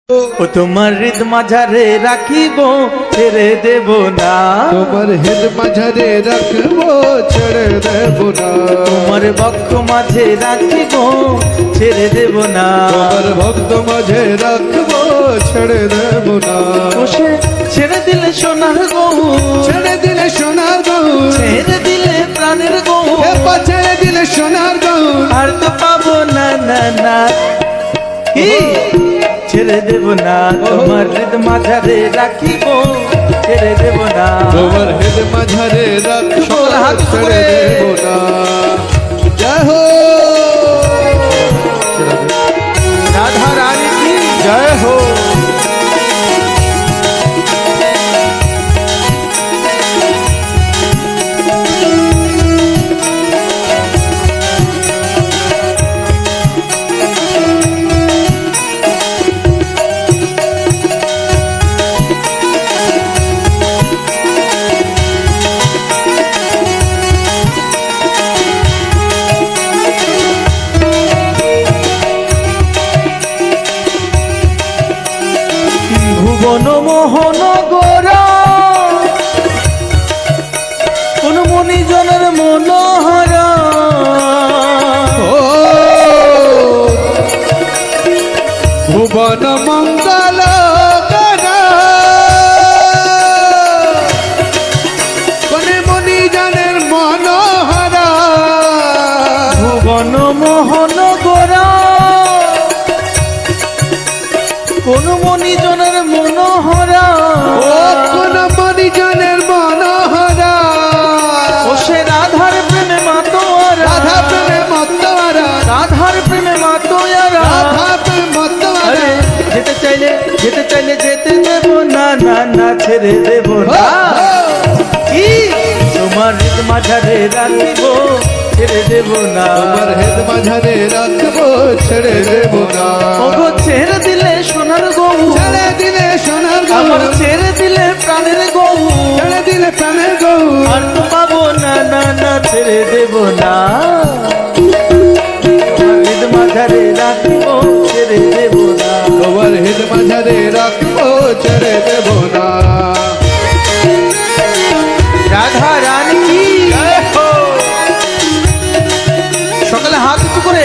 ও তোমার হৃদ মাঝারে রাখিব ছেড়ে দেব না, তোমার হৃদ মাঝারে রাখবো ছেড়ে দেব না, তোমার বক্ষ মাঝে রাখিব ছেড়ে দেব না, তোমার ভক্ত মাঝে রাখবো ছেড়ে দেব না। বসে ছেড়ে দিলে সোনার গৌ, ছেড়ে দিলে সোনার গৌ, ছেড়ে দিলে প্রাণের গৌ, ছেড়ে দিলে সোনার গৌ, আর তো পাবো না না না, কি ছেড়ে দেব না, তোমার হৃদ মাঝারে রাখিব ছেড়ে দেব না, তোমার হৃদ মাঝারে রাখবো সকলে হাত উঁচু ছেড়ে করে। দেব না। জয় হো রাধা রানী কি জয় হো। ভুবন মোহন গোরা কোন মণিজনের মনোহরা, ভুবন মঙ্গল কোনে মনি জানের মনোহরা, ভুবন মোহন গোরা কোন মণিজনের মনোহরা, ও কোন মনি জানের মনোহরা, ও সে রাধার প্রেমে মাতোয়ারা, রাধা প্রেমে মতোয়ারা, রাধার প্রেমে মাতোয়ারা, রাধা প্রেমে মতোয়ারা। আরে যেতে চাইলে যেতে দেব না না না, ছেড়ে দেব না, কি তোমার হৃদ মাঝারে রাখিব ছেড়ে দেব না, তোমার হৃদ মাঝারে রাখবো ছেড়ে দেব না, ওগো ছেড়ে দিলে সোনার গৌ, ছেড়ে দিলে সোনার গৌ, আমার ছেড়ে দিলে প্রাণের গৌ, ছেড়ে দিলে প্রাণের গৌ, আর তো পাবো না না না, ছেড়ে দেব না, তোমার হৃদ মাঝারে রাখিব ছেড়ে দেব না, তোমার হৃদ মাঝারে রাখবো ছেড়ে দেব না। রাধা রানী কি জয় হো। সকালে হাত উঁচু করে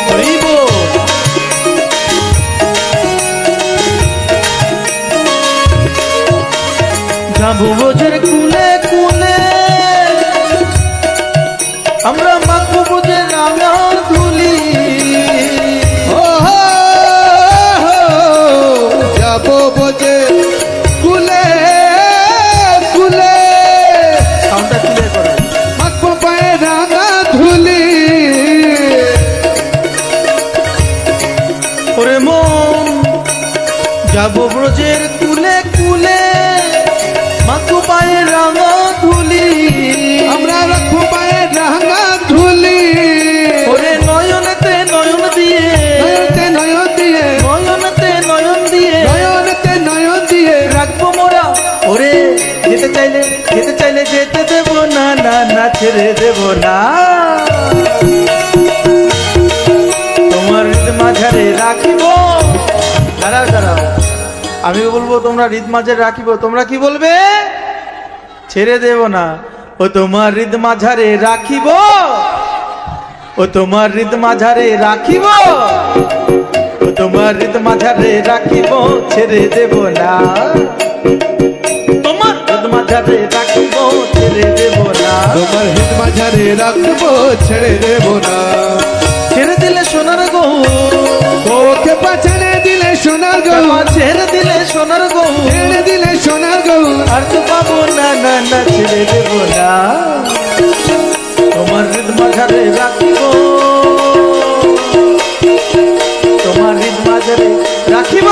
হরিব। যাবো বোঝের কুলে কুলে আমরা মাখবো বোঝের রাঙা ধুলি, ও হো হো, যাবো বোঝে কুলে কুলে, সাউন্ডটা ক্লিয়ার করো, মাখবো পায়ে রাঙা ধুলি, ওরে মন যাবো ব্রজের কুলে কুলে মাখবো পায়ে রাঙা ধুলি, আমরা রাখবো পায়ে রাঙা ধুলি, ওরে নয়নতে নয়ন দিয়ে, নয়নতে নয়ন দিয়ে, নয়নতে নয়ন দিয়ে নয়নতে নয়ন দিয়ে, রাখবো মোরা, ওরে যেতে চাইলে যেতে দেব না না না, ছেড়ে দেব না, তোমার হৃদ মাঝারে রাখিব, দাঁড়াও দাঁড়াও, আমি বলবো তোমরা হৃদ মাঝারে রাখিব, তোমরা কি বলবে? ছেড়ে দেব না, ও তোমার হৃদ মাঝারে রাখিব, ও তোমার হৃদ মাঝারে রাখিব, ও তোমার হৃদ মাঝারে রাখিব, ছেড়ে দেব না, তোমার হৃদ মাঝারে রাখিব, ছেড়ে দেব না, তোমার হৃদ মাঝারে রাখবো ছেড়ে দেব না, ছেড়ে দিলে সোনার গৌ, ওকে পাছাড়ে দিলে সোনার গৌ, ছেড়ে দিলে সোনার গৌ, ছেড়ে দিলে সোনার গৌ, আর তো পাবো না না না, ছেড়ে দেব না, তোমার হৃদ মাঝারে রাখিব, তোমার হৃদ মাঝারে রাখিব,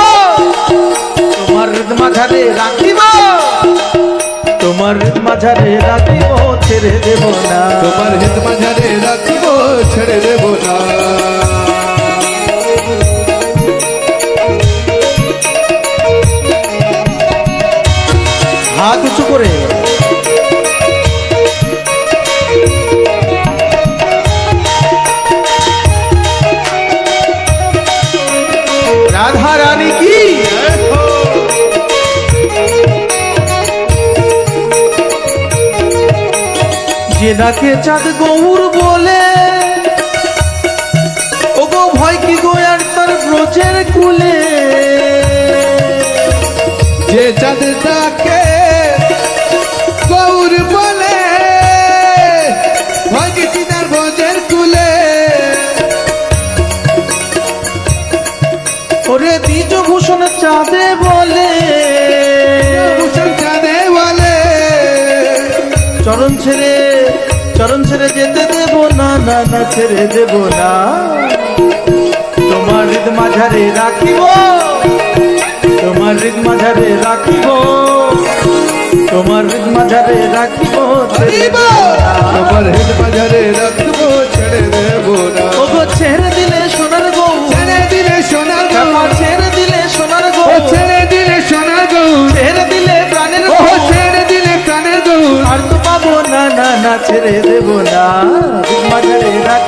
তোমার হৃদ মাঝারে রাখিব, তোমার হৃদ মাঝারে রাখিব ছেড়ে দেব না তোমার হিত মাঝারে রাখিব ছেড়ে দেব না। হাত উঁচু করে রাধা রানী কি যে ডাকে চাঁদ গৌর বলে ও গো ভয় কি গো আর তার ব্রজের কুলে যে চাঁদ ডাকে গৌর বলে ভয় কি তার ভোজের কুলে। ওরে দ্বিজ ভূষণ চাঁদে বলে ভূষণ চাঁদে বলে চরণ ছেড়ে যেতে দেব না না না ছেড়ে দেব না তোমার হৃদ মাঝারে রাখিব তোমার হৃদ মাঝারে রাখিব তোমার হৃদ মাঝারে রাখিব ছেড়ে দেব না। তোমার হৃদ মাঝারে রাখবো ছেড়ে দেব না। ওগো ছেড়ে দিলে সোনার গৌ ছেড়ে দিলে সোনার গৌ ছেড়ে দিলে সোনার গৌ ও ছেড়ে দিলে সোনার গৌ ছেড়ে দিলে প্রাণের ও গৌ ছেড়ে দিলে প্রাণের গৌ আর তো পাবো না না না ছেড়ে দেব না হৃদ মাঝারে রাখিব